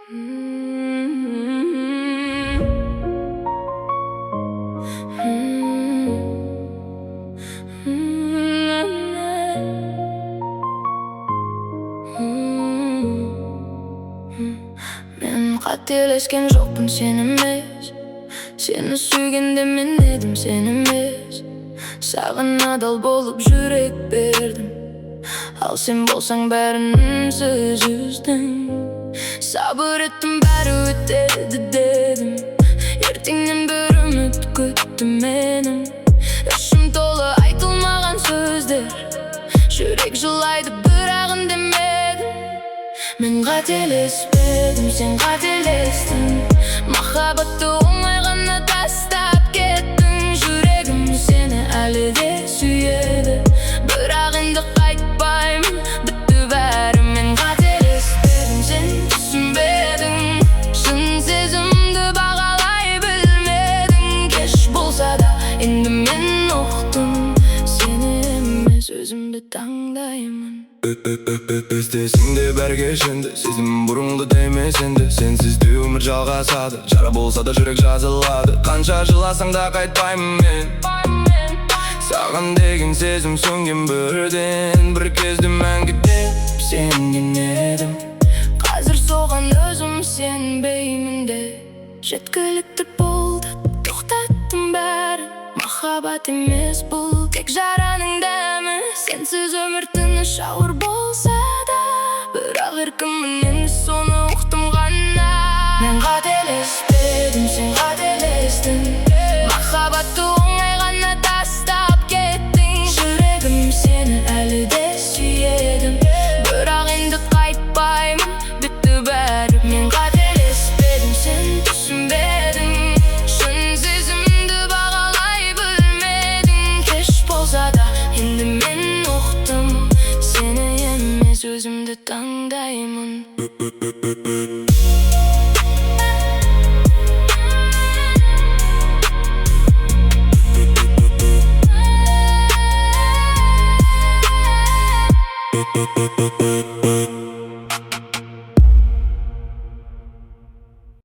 Men qatelesken жоқпын сен емес. Сені сүйгенде мен едім сен емес. Саған адал болып жүрек бердім, ал сен болсаң бәрін үнсіз үздің. Сабыр еттім, бәрі өтеді дедім. Ертеңнен бір үміт күтті менің. Ішім толы айтылмаған сөздер, жүрек жылайды бірақ үндемедім. Мен қателеспедім, сен қателестің. Махаббатты оңай ғана тастап кеттің. Жүрегім сені әлі де сүйеді, бірақ енді қайтпаймын, бітті бәрі. Мен қателеспедім, сен түсінбедің. Шын сезімді бағалай білмедің. Кеш болса да енді мен ұқтым, сені емес өзімді таңдаймын. Іздесің де бәрге шынды, сезім бұрынғы демес енді. Сенсіз де өмір жалғасады, жара болса да жүрек жазылады. Қанша жыласаң да қайтпаймын мен. Саған деген сезім сөнген бірден, бір кезді мәңгіден сенген едім. Қазір соған өзім сенбеймін де. Жеткілікті болды, тоқтаттым бәрін. Махаббат емес бұл, тек жараның дәмі. Сенсіз өмір тыныш ауыр болса да, бірақ еркімін енді соны ұқтым ғана. Мен қателеспедім, сен қателестің. Махаббатты оңай ғана тастап кеттің. Жүрегім сені әлі де сүйеді, бірақ енді қайтпаймын, бітті бәрі. Мен қателеспедім, сен түсінбедің. Шын сезімді бағалай білмедің. Кеш болса да енді мен ұқтым, сені емес өзімді таңдаймын.